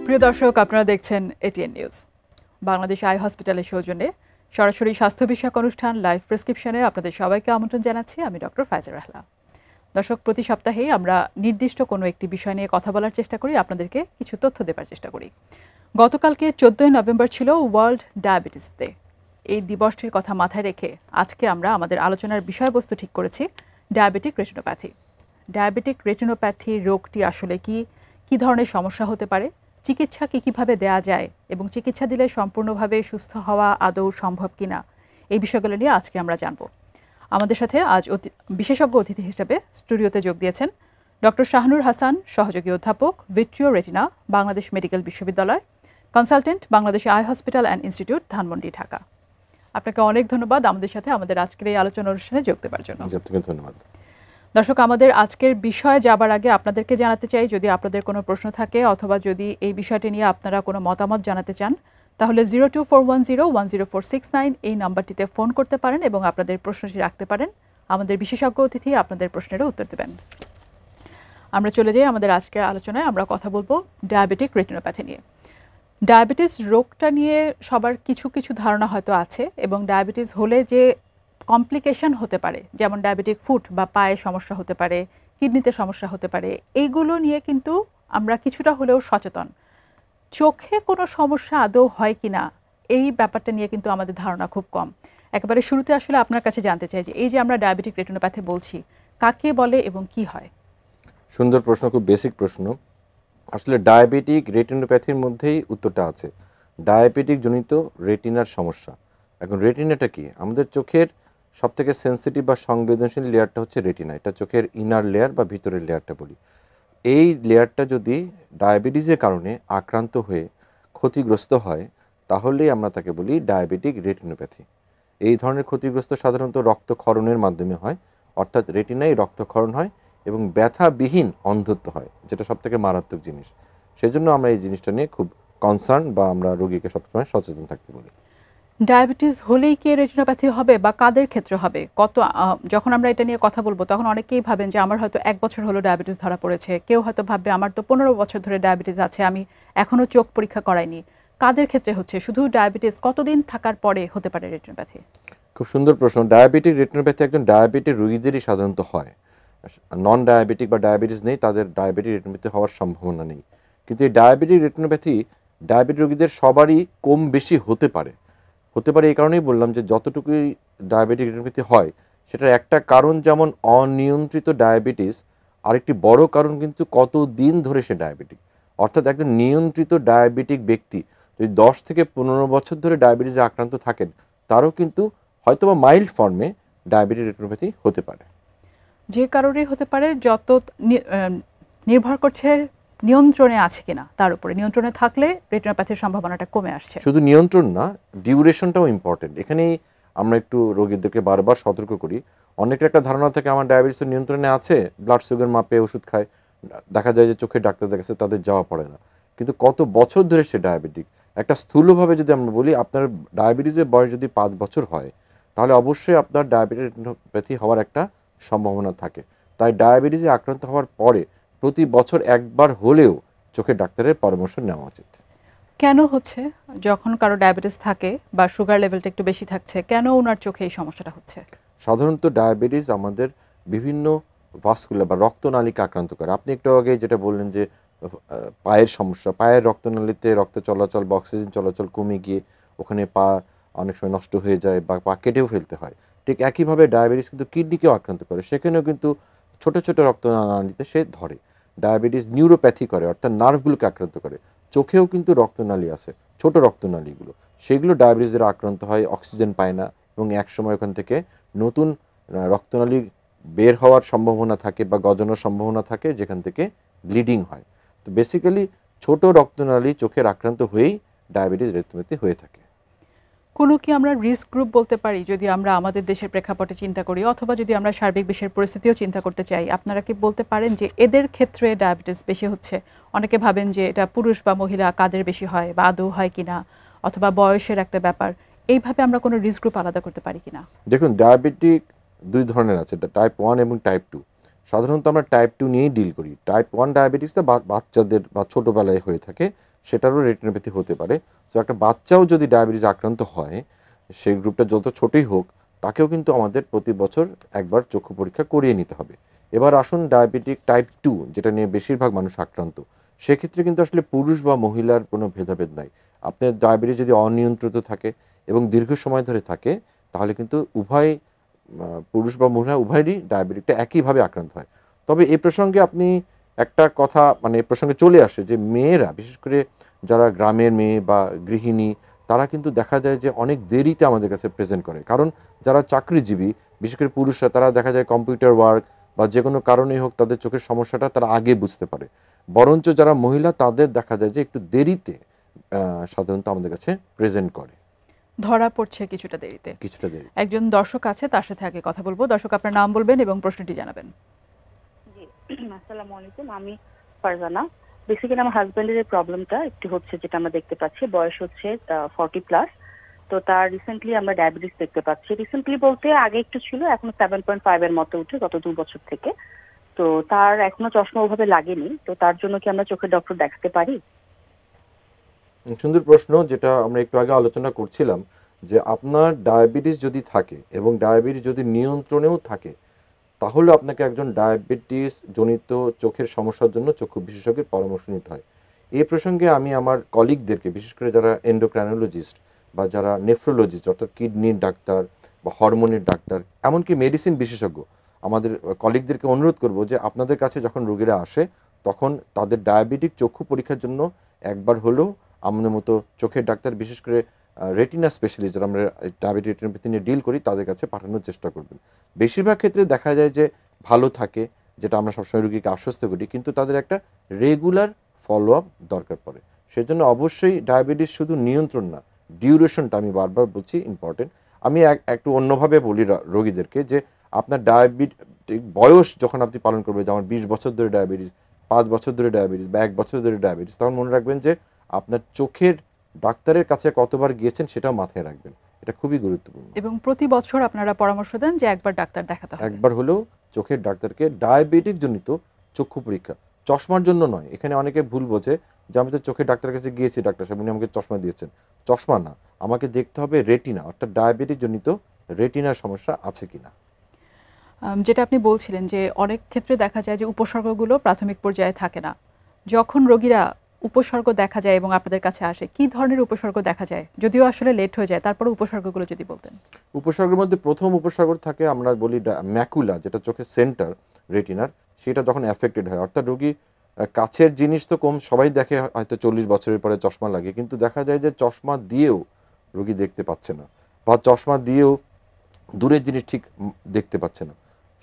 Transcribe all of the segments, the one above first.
সুপ্রিয় দর্শক, আপনারা দেখছেন এটিএন নিউজ। বাংলাদেশ আই হসপিটালের সৌজন্যে সরাসরি স্বাস্থ্য বিষয়ক অনুষ্ঠান লাইভ প্রেসক্রিপশনে আপনাদের সবাইকে আমন্ত্রণ জানাচ্ছি। আমি ডক্টর ফাইজা রাহলা। দর্শক, প্রতি সপ্তাহেই আমরা নির্দিষ্ট কোনো একটি বিষয় নিয়ে কথা বলার চেষ্টা করি, আপনাদেরকে কিছু তথ্য দেবার চেষ্টা করি। গতকালকে 14 নভেম্বর ছিল ওয়ার্ল্ড ডায়াবেটিস ডে। এই দিবসটির কথা মাথায় রেখে আজকে আমরা আমাদের আলোচনার বিষয়বস্তু ঠিক করেছি ডায়াবেটিক রেটিনোপ্যাথি। ডায়াবেটিক রেটিনোপ্যাথি রোগটি আসলে কি ধরনের সমস্যা হতে পারে, চিকিৎসা কীভাবে দেয়া যায় এবং চিকিৎসা দিলে সম্পূর্ণভাবে সুস্থ হওয়া আদৌ সম্ভব কিনা, এই বিষয়গুলো নিয়ে আজকে আমরা জানব। আমাদের সাথে আজ বিশেষজ্ঞ অতিথি হিসেবে স্টুডিওতে যোগ দিয়েছেন ডক্টর শাহনুর হাসান, সহযোগী অধ্যাপক, ভিট্রিও রেটিনা, বাংলাদেশ মেডিকেল বিশ্ববিদ্যালয়, consultant, Bangladesh eye hospital and institute, Dhanmondi, Dhaka. আপনাকে অনেক ধন্যবাদ আমাদের সাথে আমাদের আজকের এই আলোচনা অনুষ্ঠানে যোগ দেওয়ার জন্য। ধন্যবাদ। দর্শক, আমাদের আজকের বিষয়ে যাবার আগে আপনাদেরকে জানাতে চাই, যদি আপনাদের কোনো প্রশ্ন থাকে অথবা যদি এই বিষয়টি নিয়ে আপনারা কোনো মতামত জানাতে চান, তাহলে 0241010469 এই নাম্বারটিতে ফোন করতে পারেন এবং আপনাদের প্রশ্নটি রাখতে পারেন। আমাদের বিশেষজ্ঞ অতিথি আপনাদের প্রশ্নেরও উত্তর দেবেন। আমরা চলে যাই আমাদের আজকের আলোচনায়। আমরা কথা বলবো ডায়াবেটিক রেটিনোপ্যাথি নিয়ে। ডায়াবেটিস রোগটা নিয়ে সবার কিছু কিছু ধারণা হয়তো আছে, এবং ডায়াবেটিস হলে যে কমপ্লিকেশন হতে পারে, যেমন ডায়াবেটিক ফুট বা পায়ে সমস্যা হতে পারে, কিডনিতে সমস্যা হতে পারে, এইগুলো নিয়ে কিন্তু আমরা কিছুটা হলেও সচেতন। চোখে কোনো সমস্যা আদৌ হয় কিনা এই ব্যাপারটা নিয়ে কিন্তু আমাদের ধারণা খুব কম। একেবারে শুরুতে আসলে আপনার কাছে জানতে চাই যে এই যে আমরা ডায়াবেটিক রেটিনোপ্যাথি বলছি, কাকে বলে এবং কি হয়? সুন্দর প্রশ্ন, খুব বেসিক প্রশ্ন। আসলে ডায়াবেটিক রেটিনোপ্যাথির মধ্যেই উত্তরটা আছে। ডায়াবেটিক জনিত রেটিনার সমস্যা। এখন রেটিনাটা কি? আমাদের চোখের সবথেকে সেন্সিটিভ বা সংবেদনশীল লেয়ারটা হচ্ছে রেটিনা। এটা চোখের ইনার লেয়ার বা ভিতরের লেয়ারটা বলি। এই লেয়ারটা যদি ডায়াবেটিসের কারণে আক্রান্ত হয়ে ক্ষতিগ্রস্ত হয়, তাহলেই আমরা তাকে বলি ডায়াবেটিক রেটিনোপ্যাথি। এই ধরনের ক্ষতিগ্রস্ত সাধারণত রক্তক্ষরণের মাধ্যমে হয়, অর্থাৎ রেটিনায় রক্তক্ষরণ হয় এবং ব্যথাবিহীন অন্ধত্ব হয়, যেটা সবথেকে মারাত্মক জিনিস। সেজন্য আমরা এই জিনিসটা নিয়ে খুব কনসার্ন বা আমরা রোগীকে সবসময় সচেতন থাকতে বলি। ডায়াবেটিস হলেই কি রেটিনোপ্যাথি হবে বা কাদের ক্ষেত্রে হবে? যখন আমরা এটা নিয়ে কথা বলবো তখন অনেকেই ভাবেন যে আমার হয়তো 1 বছর হলো ডায়াবেটিস ধরা পড়েছে, কেউ হয়তো ভাববে আমার তো 15 বছর ধরে ডায়াবেটিস আছে, আমি এখনও চোখ পরীক্ষা করাইনি। কাদের ক্ষেত্রে হচ্ছে? শুধু ডায়াবেটিস কতদিন থাকার পরে হতে পারে রেটিনোপ্যাথি? খুব সুন্দর প্রশ্ন। ডায়াবেটিক রেটিনোপ্যাথি একজন ডায়াবেটিক রোগীদেরই সাধারণত হয়। নন ডায়াবেটিক বা ডায়াবেটিস নেই, তাদের ডায়াবেটিক রেটিনোপ্যাথি হওয়ার সম্ভাবনা নেই। কিন্তু এই ডায়াবেটিক রেটিনোপ্যাথি ডায়াবেটিক রোগীদের সবারই কম বেশি হতে পারে। এই কারণেই বললাম যে যতটুকুই ডায়াবেটিক রেটিনোপ্যাথি হয়, সেটার একটা কারণ যেমন অনিয়ন্ত্রিত ডায়াবেটিস, আরেকটি বড় কারণ কিন্তু কতদিন ধরে সে ডায়াবেটিক। অর্থাৎ একজন নিয়ন্ত্রিত ডায়াবেটিক ব্যক্তি যদি 10 থেকে 15 বছর ধরে ডায়াবেটিসে আক্রান্ত থাকেন, তারও কিন্তু হয়তোবা মাইল্ড ফর্মে ডায়াবেটিক রেটিনোপ্যাথি হতে পারে। যে কারণেই হতে পারে, নির্ভর করছে নিয়ন্ত্রণে আছে কিনা তার উপরে। নিয়ন্ত্রণে থাকলে রেটিনোপ্যাথির সম্ভাবনাটা কমে আসছে। শুধু নিয়ন্ত্রণ না, ডিউরেশনটাও ইম্পর্টেন্ট। এখানেই আমরা একটু রোগীদেরকে বারবার সতর্ক করি। অনেকের একটা ধারণা থাকে আমার ডায়াবেটিস নিয়ন্ত্রণে আছে, ব্লাড সুগার মাপে ওষুধ খায়, দেখা যায় যে চোখের ডাক্তার দেখাচ্ছে, তাদের যাওয়া পড়ে না। কিন্তু কত বছর ধরে সে ডায়াবেটিক, একটা স্থূলভাবে যদি আমরা বলি, আপনার ডায়াবেটিসের বয়স যদি 5 বছর হয়, তাহলে অবশ্যই আপনার ডায়াবেটিক রেটিনোপ্যাথি হওয়ার একটা সম্ভাবনা থাকে। তাই ডায়াবেটিসে আক্রান্ত হওয়ার পরে প্রতি বছর একবার হলেও চোখের ডাক্তারের পরামর্শ নেওয়া উচিত। কেন হচ্ছে যখন কারো ডায়াবেটিস থাকে বা সুগার লেভেলটা একটু বেশি থাকছে, কেন ওনার চোখে এই সমস্যাটা হচ্ছে? সাধারণত ডায়াবেটিস আমাদের বিভিন্ন ভাস্কুলার বা রক্তনালীকে আক্রান্ত করে। আপনি একটু আগে যেটা বললেন যে পায়ের সমস্যা, পায়ের রক্তনালীতে রক্ত চলাচল বা অক্সিজেন চলাচল কমে গিয়ে ওখানে পা অনেক সময় নষ্ট হয়ে যায় বা পা কেটেও ফেলতে হয়। ঠিক একইভাবে ডায়াবেটিস কিন্তু কিডনিকেও আক্রান্ত করে, সেখানেও কিন্তু ছোট ছোট রক্তনালীতে সে ধরে। ডায়াবেটিস নিউরোপ্যাথি করে, অর্থাৎ নার্ভগুলোকে আক্রান্ত করে। চোখেও কিন্তু রক্তনালী আছে, ছোট রক্তনালীগুলো, সেগুলো ডায়াবেটিসের আক্রান্ত হয়, অক্সিজেন পায় না এবং একসময় ওখান থেকে নতুন রক্তনালী বের হওয়ার সম্ভাবনা থাকে বা গজানোর সম্ভাবনা থাকে, যেখান থেকে ব্লিডিং হয়। তো বেসিক্যালি ছোট রক্তনালী চোখের আক্রান্ত হয়েই ডায়াবেটিস রেটিনোপ্যাথি হয়ে থাকে। কোনো কি আমরা রিস্ক গ্রুপ বলতে পারি যদি আমরা আমাদের দেশের প্রেক্ষাপটে চিন্তা করি, অথবা যদি আমরা সার্বিক বিশ্বের পরিস্থিতিও চিন্তা করতে চাই? আপনারা কি বলতে পারেন যে এদের ক্ষেত্রে ডায়াবেটিস বেশি হচ্ছে? অনেকে ভাবেন যে এটা পুরুষ বা মহিলা কাদের বেশি হয় বা আদৌ হয় কিনা, অথবা বয়সের একটা ব্যাপার। এইভাবে আমরা কোনো রিস্ক গ্রুপ আলাদা করতে পারি কিনা? দেখুন, ডায়াবেটিক 2 ধরনের আছে, টাইপ 1 এবং টাইপ 2। সাধারণত আমরা টাইপ 2 নিয়েই ডিল করি। টাইপ 1 ডায়াবেটিসটা বাচ্চাদের বা ছোটোবেলায় হয়ে থাকে, সেটারও রেটিনোপ্যাথি হতে পারে। তো একটা বাচ্চাও যদি ডায়াবেটিস আক্রান্ত হয়, সেই গ্রুপটা যত ছোটই হোক, তাকেও কিন্তু আমাদের প্রতি বছর একবার চক্ষু পরীক্ষা করিয়ে নিতে হবে। এবার আসুন ডায়াবেটিক টাইপ 2, যেটা নিয়ে বেশিরভাগ মানুষ আক্রান্ত। সেক্ষেত্রে কিন্তু আসলে পুরুষ বা মহিলার কোনো ভেদাভেদ নাই। আপনার ডায়াবেটিস যদি অনিয়ন্ত্রিত থাকে এবং দীর্ঘ সময় ধরে থাকে, তাহলে কিন্তু উভয় পুরুষ বা মহিলা উভয়েরই ডায়াবেটিকটা একইভাবে আক্রান্ত হয়। তবে এ প্রসঙ্গে আপনি একটা কথা, মানে এ প্রসঙ্গে চলে আসে যে মেয়েরা, বিশেষ করে যারা গ্রামের মেয়ে বা গৃহিণী, তারা কিন্তু দেখা যায় যে অনেক দেরিতে আমাদের কাছে প্রেজেন্ট করে। কারণ যারা চাকরিজীবী, বিশেষ করে পুরুষরা, তারা দেখা যায় কম্পিউটার ওয়ার্ক বা যে কোনো কারণেই হোক তাদের চোখের সমস্যাটা তারা আগে বুঝতে পারে। বরঞ্চ যারা মহিলা, তাদের দেখা যায় যে একটু দেরিতে সাধারণত আমাদের কাছে প্রেজেন্ট করে, ধরা পড়ছে কিছুটা দেরিতে। একজন দর্শক আছে, তার সাথে আগে কথা বলবো। দর্শক, আপনার নাম বলবেন এবং প্রশ্নটি জানাবেন। জি, আসসালামু আলাইকুম। আমি ফারজানা। বেসিক্যালি আমার হাজবেন্ডের এই প্রবলেমটা একটু হচ্ছে, যেটা আমরা দেখতে পাচ্ছি, বয়স হচ্ছে 40+। তো তার রিসেন্টলি আমরা ডায়াবেটিস দেখতে পাচ্ছি। রিসেন্টলি বলতে আগে একটু ছিল, এখন 7.5 এর মতো উঠে গত 2 বছর থেকে। তো তার এখনো চশমা ওভাবে লাগেনি। তো তার জন্য কি আমরা চোখের ডক্টর দেখাতে পারি? সুন্দর প্রশ্ন, যেটা আমরা একটু আগে আলোচনা করছিলাম, যে আপনার ডায়াবেটিস যদি থাকে এবং ডায়াবেটিস যদি নিয়ন্ত্রণেও থাকে, তাহলে আপনাকে একজন ডায়াবেটিস জনিত চোখের সমস্যার জন্য চক্ষু বিশেষজ্ঞের পরামর্শ নিতে হয়। এই প্রসঙ্গে আমি আমার কলিগদেরকে, বিশেষ করে যারা এন্ডোক্রাইনোলজিস্ট বা যারা নেফ্রোলজিস্ট, অর্থাৎ কিডনির ডাক্তার বা হরমোনের ডাক্তার, এমনকি মেডিসিন বিশেষজ্ঞ, আমাদের কলিগদেরকে অনুরোধ করব যে আপনাদের কাছে যখন রোগীরা আসে, তখন তাদের ডায়াবেটিক চক্ষু পরীক্ষার জন্য একবার হলেও আমাদের মতো চোখের ডাক্তার, বিশেষ করে রেটিনা স্পেশালিস্ট, যারা আমরা ডায়াবেটিক রেটিনোপ্যাথি নিয়ে ডিল করি, তাদের কাছে পাঠানোর চেষ্টা করবেন। বেশিরভাগ ক্ষেত্রে দেখা যায় যে ভালো থাকে, যেটা আমরা সবসময় রোগীকে আশ্বস্ত করি, কিন্তু তাদের একটা রেগুলার ফলো আপ দরকার পড়ে। সেজন্য অবশ্যই ডায়াবেটিস শুধু নিয়ন্ত্রণ না, ডিউরেশনটা, আমি বারবার বলছি, ইম্পর্টেন্ট। আমি একটু অন্যভাবে বলি রোগীদেরকে, যে আপনার ডায়াবেটিক বয়স যখন আপনি পালন করবেন, যেমন 20 বছর ধরে ডায়াবেটিস, 5 বছর ধরে ডায়াবেটিস বা 1 বছর ধরে ডায়াবেটিস, তখন মনে রাখবেন যে আপনার চোখের ডাক্তারের কাছে কতবার গিয়েছেন সেটাও মাথায় রাখবেন। এটা খুবই গুরুত্বপূর্ণ। এবং প্রতি বছর আপনারা পরামর্শ দেন যে একবার ডাক্তার দেখাতে হবে। একবার হলেও চোখের ডাক্তারকে ডায়াবেটিক জনিত চক্ষু পরীক্ষা, চশমার জন্য নয়। এখানে অনেকে ভুল বোঝে যে আমি তো চোখের ডাক্তারের কাছে গিয়েছি, ডাক্তার সাহেব উনি আমাকে চশমা দিয়েছেন। চশমা না, আমাকে দেখতে হবে রেটিনা, অর্থাৎ ডায়াবেটিক জনিত রেটিনার সমস্যা আছে কিনা। যেটা আপনি বলছিলেন যে অনেক ক্ষেত্রে দেখা যায় যে উপসর্গগুলো প্রাথমিক পর্যায়ে থাকে না। যখন রোগীরা উপসর্গ দেখা যায় এবং আপনাদের কাছে আসে, কি ধরনের উপসর্গ দেখা যায়? যদিও আসলে লেট হয়ে যায়, তারপরে উপসর্গগুলো যদি বলতেন। উপসর্গের মধ্যে প্রথম উপসর্গ থাকে, আমরা বলি ম্যাকুলা, যেটা চোখের সেন্টার রেটিনার, সেটা যখন অ্যাফেক্টেড হয়, অর্থাৎ রোগী কাছের জিনিস তো কম সবাই দেখে, হয়তো 40 বছরের পরে চশমা লাগে, কিন্তু দেখা যায় যে চশমা দিয়েও রোগী দেখতে পাচ্ছে না, বা চশমা দিয়েও দূরের জিনিস ঠিক দেখতে পাচ্ছে না।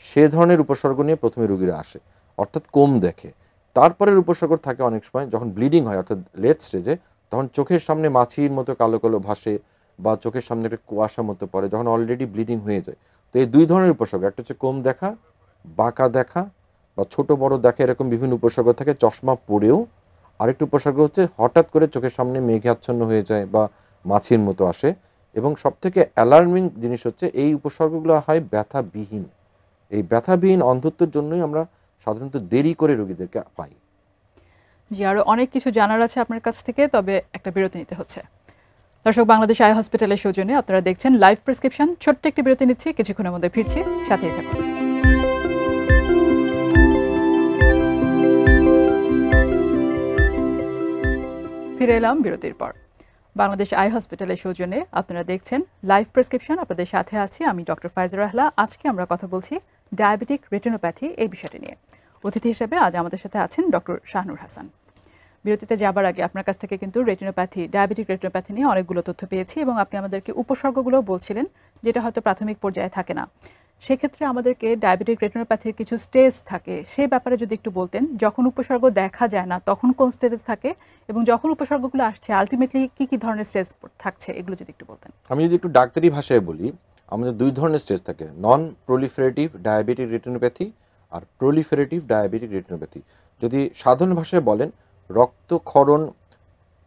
সে ধরনের উপসর্গ নিয়ে প্রথমে রোগীরা আসে, অর্থাৎ কম দেখে। তারপরের উপসর্গ থাকে অনেক সময় যখন ব্লিডিং হয়, অর্থাৎ লেট স্টেজে, তখন চোখের সামনে মাছির মতো কালো কালো ভাসে, বা চোখের সামনে একটা কুয়াশা মতো পড়ে, যখন অলরেডি ব্লিডিং হয়ে যায়। তো এই 2 ধরনের উপসর্গ, একটা হচ্ছে কম দেখা, বাঁকা দেখা বা ছোট বড় দেখা, এরকম বিভিন্ন উপসর্গ থাকে চশমা পরেও। আরেকটি উপসর্গ হচ্ছে হঠাৎ করে চোখের সামনে মেঘাচ্ছন্ন হয়ে যায় বা মাছির মতো আসে। এবং সবথেকে অ্যালার্মিং জিনিস হচ্ছে এই উপসর্গগুলো হয় ব্যথাবিহীন। এই ব্যথাবিহীন অন্ধত্বের জন্যই আমরা সাধারণত দেরি করে রোগীদেরকে পাই। জি, আরও অনেক কিছু জানার আছে আপনার কাছ থেকে, তবে একটা বিরতি নিতে হচ্ছে। দর্শক, বাংলাদেশ আই হসপিটালের সৌজন্যে আপনারা দেখছেন লাইভ প্রেসক্রিপশন। ছোট্ট একটি বিরতি নিচ্ছি, কিছুক্ষণের মধ্যে ফিরছি, সাথেই থাকুন। ফিরে এলাম বিরতির পর। বাংলাদেশ আই হসপিটালের সৌজন্যে আপনারা দেখছেন লাইভ প্রেসক্রিপশন। আপনাদের সাথে আছি আমি ডক্টর ফাইজা রাহলা। আজকে আমরা কথা বলছি ডায়াবেটিক রেটিনোপ্যাথি এই বিষয়টি নিয়ে। অতিথি হিসেবে আজ আমাদের সাথে আছেন ডক্টর শাহনুর হাসান। বিরতিতে যাবার আগে আপনার কাছ থেকে কিন্তু ডায়াবেটিক রেটিনোপ্যাথি নিয়ে অনেকগুলো তথ্য পেয়েছি, এবং আপনি আমাদেরকে উপসর্গগুলো বলছিলেন, যেটা হয়তো প্রাথমিক পর্যায়ে থাকে না। সেক্ষেত্রে আমাদেরকে ডায়াবেটিক রেটিনোপ্যাথির কিছু স্টেজ থাকে, সেই ব্যাপারে যদি একটু বলতেন। যখন উপসর্গ দেখা যায় না তখন কোন স্টেজ থাকে, এবং যখন উপসর্গগুলো আসছে আলটিমেটলি কি কি ধরনের স্টেজ থাকছে, এগুলো যদি একটু বলতেন। আমি যদি একটু ডাক্তারি ভাষায় বলি, আমাদের 2 ধরনের স্টেজ থাকে, নন প্রলিফারেটিভ ডায়াবেটিক রেটিনোপ্যাথি আর প্রলিফারেটিভ ডায়াবেটিক রেটিনোপ্যাথি। যদি সাধারণ ভাষায় বলেন, রক্তক্ষরণ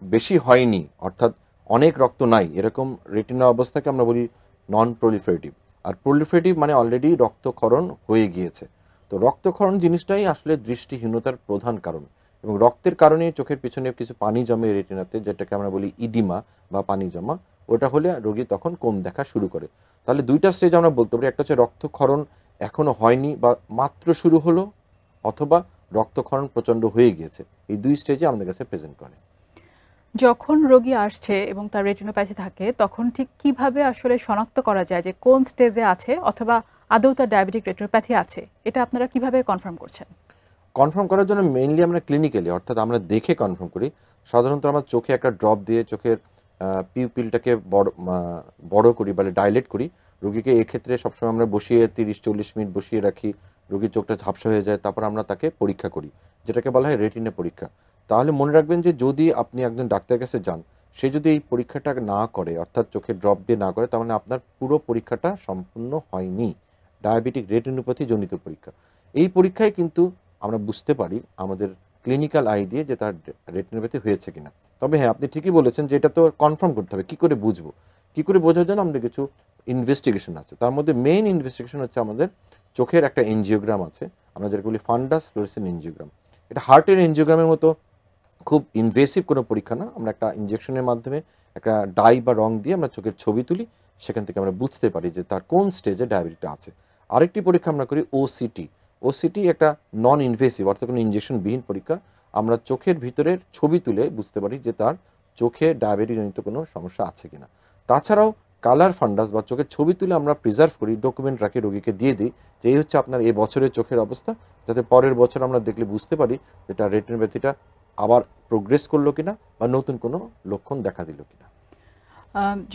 বেশি হয়নি, অর্থাৎ অনেক রক্ত নাই, এরকম রেটিনা অবস্থাকে আমরা বলি নন প্রলিফারেটিভ। আর প্রলিফারেটিভ মানে অলরেডি রক্তক্ষরণ হয়ে গিয়েছে। তো রক্তক্ষরণ জিনিসটাই আসলে দৃষ্টিহীনতার প্রধান কারণ। এবং রক্তের কারণে চোখের পিছনে কিছু পানি জমে রেটিনাতে, যেটাকে আমরা বলি ইডিমা বা পানি জমা, ওটা হলে রোগী তখন কম দেখা শুরু করে। তাহলে দুইটা স্টেজ আমরা বলতে পারি, একটা হচ্ছে রক্তক্ষরণ এখনো হয়নি বা মাত্র শুরু হলো, অথবা রক্তক্ষরণ প্রচণ্ড হয়ে গিয়েছে। এই দুই স্টেজে আমাদের কাছে প্রেজেন্ট করে। যখন রোগী আসছে এবং তার রেটিনোপ্যাথি থাকে, তখন ঠিক কিভাবে আসলে শনাক্ত করা যায় যে কোন স্টেজে আছে অথবা আদৌ তার ডায়াবেটিক রেটিনোপ্যাথি আছে? এটা আপনারা কিভাবে কনফার্ম করছেন? কনফার্ম করার জন্য মেইনলি আমরা ক্লিনিক্যালি, অর্থাৎ আমরা দেখে কনফার্ম করি। সাধারণত আমরা চোখে একটা ড্রপ দিয়ে চোখের পিউপিলটাকে বড় করি, বলে ডাইলেট করি রোগীকে। এক্ষেত্রে সবসময় আমরা বসিয়ে 30-40 মিনিট বসিয়ে রাখি, রোগীর চোখটা ঝাপসা হয়ে যায়, তারপর আমরা তাকে পরীক্ষা করি, যেটাকে বলা হয় রেটিনা পরীক্ষা। তাহলে মনে রাখবেন যে যদি আপনি একজন ডাক্তারের কাছে যান, সে যদি এই পরীক্ষাটা না করে, অর্থাৎ চোখের ড্রপ দিয়ে না করে, তার মানে আপনার পুরো পরীক্ষাটা সম্পূর্ণ হয়নি। ডায়াবেটিক রেটিনোপ্যাথি জনিত পরীক্ষা, এই পরীক্ষায় কিন্তু আমরা বুঝতে পারি আমাদের ক্লিনিক্যাল আই দিয়ে যে তার রেটিনোপ্যাথি হয়েছে কিনা। তবে হ্যাঁ, আপনি ঠিকই বলেছেন যে এটা তো কনফার্ম করতে হবে। কী করে বুঝবো? কী করে বোঝার জন্য আমাদের কিছু ইনভেস্টিগেশন আছে। তার মধ্যে মেইন ইনভেস্টিগেশন হচ্ছে আমাদের চোখের একটা এনজিওগ্রাম আছে, আমরা যেটা বলি ফান্ডাস ফ্লোরেসেন্ট এনজিওগ্রাম। এটা হার্টের এনজিওগ্রামের মতো খুব ইনভেসিভ কোনো পরীক্ষা না। আমরা একটা ইনজেকশনের মাধ্যমে একটা ডাই বা রং দিয়ে আমরা চোখের ছবি তুলি, সেখান থেকে আমরা বুঝতে পারি যে তার কোন স্টেজে ডায়াবেটিসটা আছে। আরেকটি পরীক্ষা আমরা করি ওসিটি। ওসিটি একটা নন ইনভেসিভ, অর্থাৎ কোনো ইনজেকশনবিহীন পরীক্ষা। আমরা চোখের ভিতরের ছবি তুলে বুঝতে পারি যে তার চোখে ডায়াবেটিসজনিত কোনো সমস্যা আছে কিনা। তাছাড়াও কালার ফান্ডাস বা চোখের ছবি তুলে আমরা প্রিজার্ভ করি, ডকুমেন্ট রাখি, রোগীকে দিয়ে দিই যে এই হচ্ছে আপনার এই বছরের চোখের অবস্থা, যাতে পরের বছর আমরা দেখলে বুঝতে পারি যে তার রেটিনোপ্যাথিটা আবার প্রোগ্রেস করলো কিনা বা নতুন কোনো লক্ষণ দেখা দিল কিনা।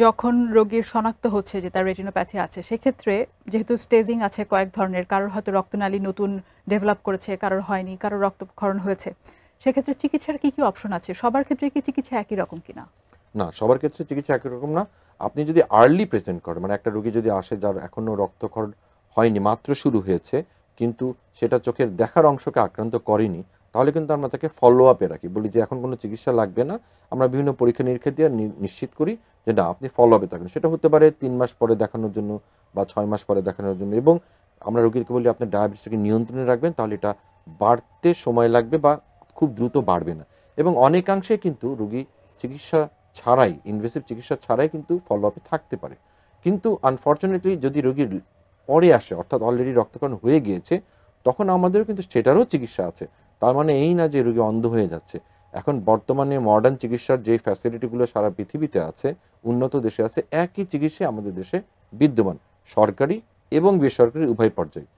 যখন রোগীর শনাক্ত হচ্ছে যে তার রেটিনোপ্যাথি আছে, সেক্ষেত্রে যেহেতু স্টেজিং আছে কয়েক ধরনের, কারোর হয়তো রক্তনালী নতুন ডেভেলপ করেছে, কারোর হয়নি, কারোর রক্তক্ষরণ হয়েছে, সেক্ষেত্রে চিকিৎসার কী কী অপশন আছে? সবার ক্ষেত্রে কি চিকিৎসা একই রকম কিনা? না, সবার ক্ষেত্রে চিকিৎসা একই রকম না। আপনি যদি আর্লি প্রেজেন্ট করেন, মানে একটা রোগী যদি আসে যার এখনও রক্তক্ষরণ হয়নি, মাত্র শুরু হয়েছে, কিন্তু সেটা চোখের দেখার অংশকে আক্রান্ত করেনি, তাহলে কিন্তু আমরা তাকে ফলো আপে রাখি, বলি যে এখন কোনো চিকিৎসা লাগবে না। আমরা বিভিন্ন পরীক্ষা নিরীক্ষা দিয়ে নিশ্চিত করি যে না, আপনি ফলো আপে থাকেন। সেটা হতে পারে 3 মাস পরে দেখানোর জন্য বা 6 মাস পরে দেখানোর জন্য। এবং আমরা রোগীকে বলি আপনার ডায়াবেটিসটাকে নিয়ন্ত্রণে রাখবেন, তাহলে এটা বাড়তে সময় লাগবে বা খুব দ্রুত বাড়বে না। এবং অনেকাংশে কিন্তু রোগী চিকিৎসা ছাড়াই, ইনভেসিভ চিকিৎসা ছাড়াই কিন্তু ফলো আপে থাকতে পারে। কিন্তু আনফর্চুনেটলি যদি রোগীর পরে আসে, অর্থাৎ অলরেডি রক্তক্ষরণ হয়ে গিয়েছে, তখন আমাদেরও কিন্তু সেটারও চিকিৎসা আছে। তার মানে এই না যে রোগী অন্ধ হয়ে যাচ্ছে। এখন বর্তমানে মডার্ন চিকিৎসার যে ফ্যাসিলিটিগুলো সারা পৃথিবীতে আছে, উন্নত দেশে আছে, একই চিকিৎসা আমাদের দেশে বিদ্যমান, সরকারি এবং বেসরকারি উভয় পর্যায়ে।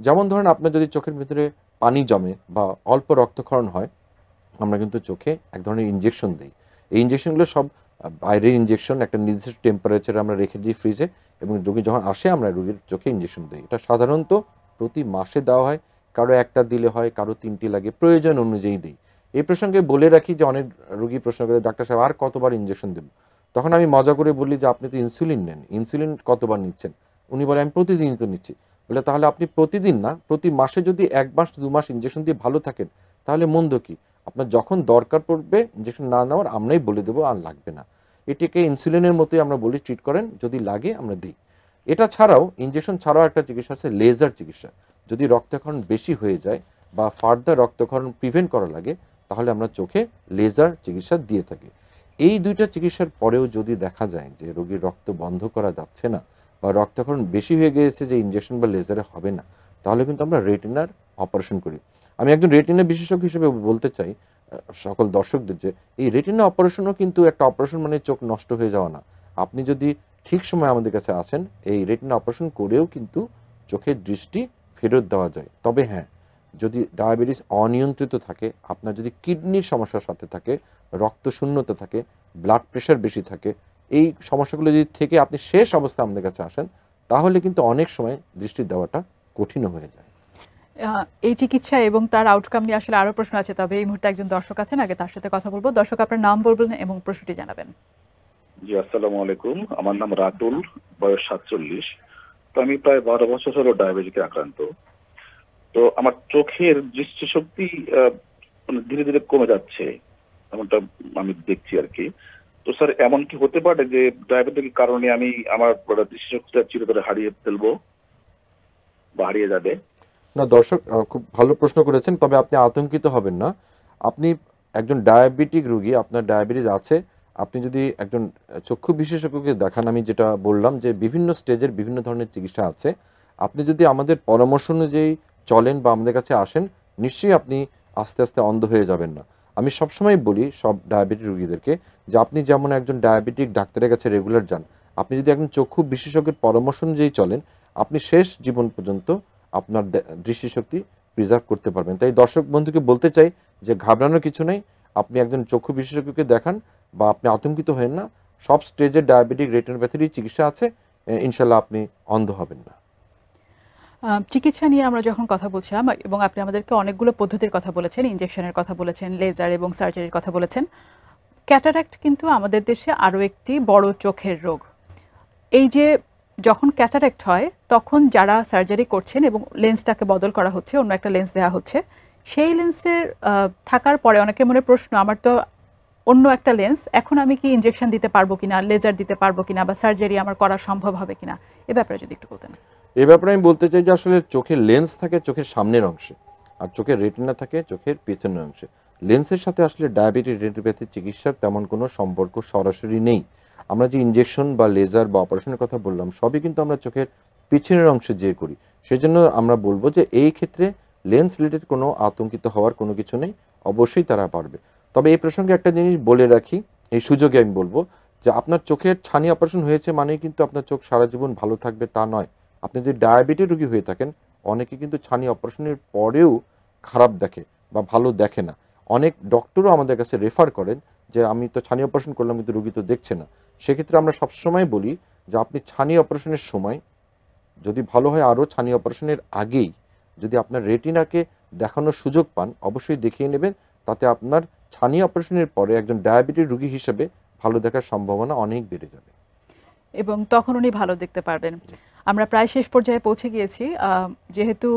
যেমন ধরেন আপনার যদি চোখের ভিতরে পানি জমে বা অল্প রক্তক্ষরণ হয়, আমরা কিন্তু চোখে এক ধরনের ইনজেকশন দিই। এই ইনজেকশনগুলো সব বাইরের ইনজেকশন, একটা নির্দিষ্ট টেম্পারেচারে আমরা রেখে দিই ফ্রিজে, এবং রোগী যখন আসে আমরা রোগীর চোখে ইনজেকশন দিই। এটা সাধারণত প্রতি মাসে দেওয়া হয়, কারো একটা দিলে হয়, কারো 3টি লাগে, প্রয়োজন অনুযায়ী দিই। এই প্রসঙ্গে বলে রাখি যে অনেক রোগী প্রশ্ন করে, ডাক্তার সাহেব আর কতবার ইনজেকশন দেব? তখন আমি মজা করে বলি যে আপনি তো ইনসুলিন নেন, ইনসুলিন কতবার নিচ্ছেন? উনি বলে আমি প্রতিদিনই তো নিচ্ছি। বলে তাহলে আপনি প্রতিদিন না, প্রতি মাসে যদি 1 মাস 2 মাস ইনজেকশন দিয়ে ভালো থাকেন, তাহলে মন্দ কি? আপনার যখন দরকার পড়বে ইনজেকশন না নেওয়ার, আমরাই বলে দেবো আর লাগবে না। এটিকে ইনসুলিনের মতোই আমরা বলি ট্রিট করেন, যদি লাগে আমরা দিই। এটা ছাড়াও, ইনজেকশন ছাড়াও একটা চিকিৎসা আছে লেজার চিকিৎসা। যদি রক্তক্ষরণ বেশি হয়ে যায় বা ফার্দার রক্তক্ষরণ প্রিভেন্ট করা লাগে, তাহলে আমরা চোখে লেজার চিকিৎসা দিয়ে থাকি। এই দুইটা চিকিৎসার পরেও যদি দেখা যায় যে রোগীর রক্ত বন্ধ করা যাচ্ছে না বা রক্তক্ষরণ বেশি হয়ে গিয়েছে যে ইনজেকশন বা লেজারে হবে না, তাহলে কিন্তু আমরা রেটিনার অপারেশন করি। আমি একজন রেটিনা বিশেষজ্ঞ হিসেবে বলতে চাই সকল দর্শকদের যে এই রেটিনা অপারেশনও কিন্তু একটা অপারেশন মানে চোখ নষ্ট হয়ে যাওয়া না। আপনি যদি ঠিক সময় আমাদের কাছে আসেন, এই রেটিনা অপারেশন করেও কিন্তু চোখের দৃষ্টি ফেরত দেওয়া যায়। তবে হ্যাঁ, যদি ডায়াবেটিস অনিয়ন্ত্রিত থাকে, আপনার যদি কিডনির সমস্যার সাথে থাকে, রক্তশূন্যতা থাকে, ব্লাড প্রেশার বেশি থাকে, এই সমস্যাগুলো যদি থেকে আপনি শেষ অবস্থায় আমাদের কাছে আসেন, তাহলে কিন্তু অনেক সময় দৃষ্টি দেওয়াটা কঠিন হয়ে যায়। এই চিকিৎসা এবং তার আউটকাম নিয়ে আসলে আরও প্রশ্ন আছে, তবে এই মুহূর্তে একজন দর্শক আছেন, আগে তার সাথে কথা বলবো। দর্শক, আপনার নাম বলবেন এবং প্রশ্নটি জানাবেন। জি, আসসালামু আলাইকুম। আমার নাম রাতুল, বয়স 47। তো আমি প্রায় 12 বছর হলো ডায়াবেটিসে আক্রান্ত। তো আমার চোখের দৃষ্টিশক্তি ধীরে ধীরে কমে যাচ্ছে, এমনটা আমি দেখছি আর কি। তো স্যার, এমন কি হতে পারে যে ডায়াবেটিসের কারণে আমি আমার দৃষ্টিশক্তিটা চিরতরে হারিয়ে ফেলবো বা হারিয়ে যাবে? না দর্শক, খুব ভালো প্রশ্ন করেছেন, তবে আপনি আতঙ্কিত হবেন না। আপনি একজন ডায়াবেটিক রোগী, আপনার ডায়াবেটিস আছে, আপনি যদি একজন চক্ষু বিশেষজ্ঞকে দেখান, আমি যেটা বললাম যে বিভিন্ন স্টেজের বিভিন্ন ধরনের চিকিৎসা আছে, আপনি যদি আমাদের পরামর্শ অনুযায়ী চলেন বা আমাদের কাছে আসেন, নিশ্চয়ই আপনি আস্তে আস্তে অন্ধ হয়ে যাবেন না। আমি সবসময় বলি সব ডায়াবেটিক রোগীদেরকে যে আপনি যেমন একজন ডায়াবেটিক ডাক্তারের কাছে রেগুলার যান, আপনি যদি একজন চক্ষু বিশেষজ্ঞের পরামর্শ অনুযায়ী চলেন, আপনি শেষ জীবন পর্যন্ত আপনার দৃষ্টিশক্তি প্রিজার্ভ করতে পারবেন। তাই দর্শক বন্ধুকে বলতে চাই যে ঘাবড়ানোর কিছু নেই, আপনি একজন চক্ষু বিশেষজ্ঞকে দেখান বা আপনি আতঙ্কিত হবেন না। সব স্টেজের ডায়াবেটিক রেটিনোপ্যাথির চিকিৎসা আছে, ইনশাল্লাহ আপনি অন্ধ হবেন না। চিকিৎসা নিয়ে আমরা যখন কথা বলছিলাম এবং আপনি আমাদেরকে অনেকগুলো পদ্ধতির কথা বলেছেন, ইনজেকশনের কথা বলেছেন, লেজার এবং সার্জারির কথা বলেছেন। ক্যাটারাক্ট কিন্তু আমাদের দেশে আরও একটি বড় চোখের রোগ। এই যে যখন ক্যাটারাক্ট হয় তখন যারা সার্জারি করছেন এবং লেন্সটাকে বদল করা হচ্ছে, অন্য একটা লেন্স দেওয়া হচ্ছে, সেই লেন্সের থাকার পরে অনেকে মনে প্রশ্ন, আমার তো অন্য একটা লেন্স, এখন আমি কি ইনজেকশন দিতে পারবো কিনা, লেজার দিতে পারবো কিনা, বা সার্জারি আমার করা সম্ভব হবে কিনা, এ ব্যাপারে যদি একটু বলতেন। এ ব্যাপারে আমি বলতে চাই যে আসলে চোখের লেন্স থাকে চোখের সামনের অংশে, আর চোখের রেটিনা থাকে চোখের পেছনের অংশে। লেন্সের সাথে আসলে ডায়াবেটিক রেটিনোপ্যাথি চিকিৎসার তেমন কোনো সম্পর্ক সরাসরি নেই। আমরা যে ইনজেকশন বা লেজার বা অপারেশনের কথা বললাম, সবই কিন্তু আমরা চোখের পিছনের অংশে যেয়ে করি। সেজন্য আমরা বলবো যে এই ক্ষেত্রে লেন্স রিলেটেড কোনো আতঙ্কিত হওয়ার কোনো কিছু নেই, অবশ্যই তারা পারবে। তবে এই প্রসঙ্গে একটা জিনিস বলে রাখি, এই সুযোগে আমি বলবো যে আপনার চোখের ছানি অপারেশন হয়েছে মানেই কিন্তু আপনার চোখ সারা জীবন ভালো থাকবে তা নয়। আপনি যদি ডায়াবেটিক রোগী হয়ে থাকেন, অনেকে কিন্তু ছানি অপারেশনের পরেও খারাপ দেখে বা ভালো দেখে না। অনেক ডক্টরও আমাদের কাছে রেফার করেন যে আমি তো ছানি অপারেশন করলাম কিন্তু রোগী তো দেখছে না। সেক্ষেত্রে আমরা সবসময় বলি যে আপনি ছানি অপারেশনের সময় যদি ভালো হয়, আরও ছানি অপারেশনের আগেই যদি আপনার রেটিনাকে দেখানোর সুযোগ পান, অবশ্যই দেখিয়ে নেবেন। তাতে আপনার ছানি অপারেশনের পরে একজন ডায়াবেটিক রোগী হিসেবে ভালো দেখার সম্ভাবনা অনেক বেড়ে যাবে এবং তখন উনি ভালো দেখতে পারবেন। আমরা প্রায় শেষ পর্যায়ে পৌঁছে গিয়েছি। যেহেতু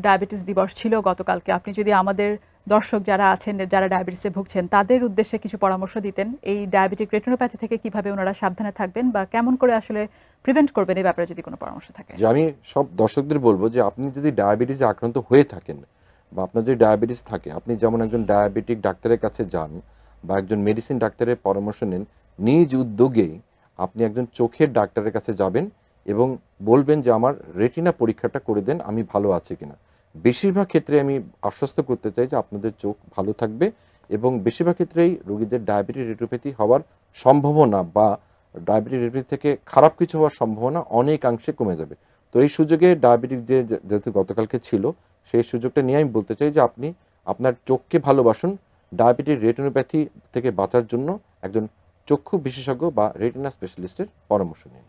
ডায়াবেটিস দিবস ছিল গতকালকে, আপনি যদি আমাদের দর্শক যারা আছেন, যারা ডায়াবেটিসে ভুগছেন, তাদের উদ্দেশ্যে কিছু পরামর্শ দিতেন, এই ডায়াবেটিক রেটিনোপ্যাথি থেকে কিভাবে ওনারা সাবধানে থাকবেন বা কেমন করে আসলে প্রিভেন্ট করবেন, এই ব্যাপারে যদি কোনো পরামর্শ থাকে। যে আমি সব দর্শকদের বলবো যে আপনি যদি ডায়াবেটিসে আক্রান্ত হয়ে থাকেন বা আপনার যদি ডায়াবেটিস থাকে, আপনি যেমন একজন ডায়াবেটিক ডাক্তারের কাছে যান বা একজন মেডিসিন ডাক্তারের পরামর্শ নেন, নিজ উদ্যোগেই আপনি একজন চোখের ডাক্তারের কাছে যাবেন এবং বলবেন যে আমার রেটিনা পরীক্ষাটা করে দেন, আমি ভালো আছি কিনা। বেশিরভাগ ক্ষেত্রে আমি আশ্বস্ত করতে চাই যে আপনাদের চোখ ভালো থাকবে এবং বেশিরভাগ ক্ষেত্রেই রোগীদের ডায়াবেটিক রেটিনোপ্যাথি হওয়ার সম্ভাবনা বা ডায়াবেটিক রেটিনোপ্যাথি থেকে খারাপ কিছু হওয়ার সম্ভাবনা অনেকাংশে কমে যাবে। তো এই সুযোগে ডায়াবেটিক যেহেতু গতকালকে ছিল, সেই সুযোগটা নিয়ে আমি বলতে চাই যে আপনি আপনার চোখকে ভালোবাসুন। ডায়াবেটিক রেটিনোপ্যাথি থেকে বাঁচার জন্য একজন চক্ষু বিশেষজ্ঞ বা রেটিনা স্পেশালিস্টের পরামর্শ নিন।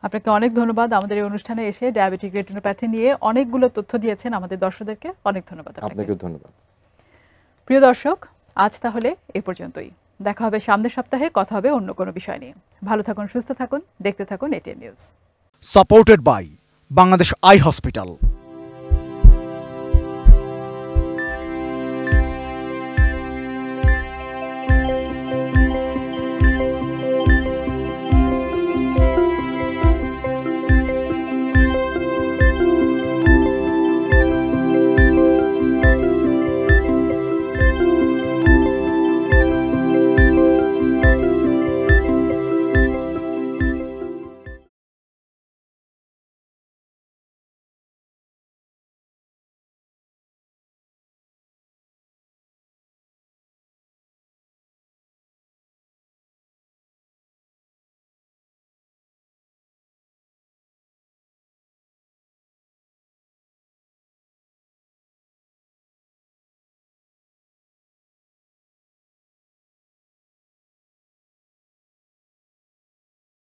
আপনাকে অনেক ধন্যবাদ আমাদের এই অনুষ্ঠানে এসে ডায়াবেটিক রেটিনোপ্যাথি নিয়ে অনেকগুলো তথ্য দিয়েছেন আমাদের দর্শকদেরকে। অনেক ধন্যবাদ। আপনাকে ধন্যবাদ। প্রিয় দর্শক, আজ তাহলে এ পর্যন্তই। দেখা হবে সামনের সপ্তাহে, কথা হবে অন্য কোনো বিষয় নিয়ে। ভালো থাকুন, সুস্থ থাকুন, দেখতে থাকুন ATN news. Supported by Bangladesh eye hospital.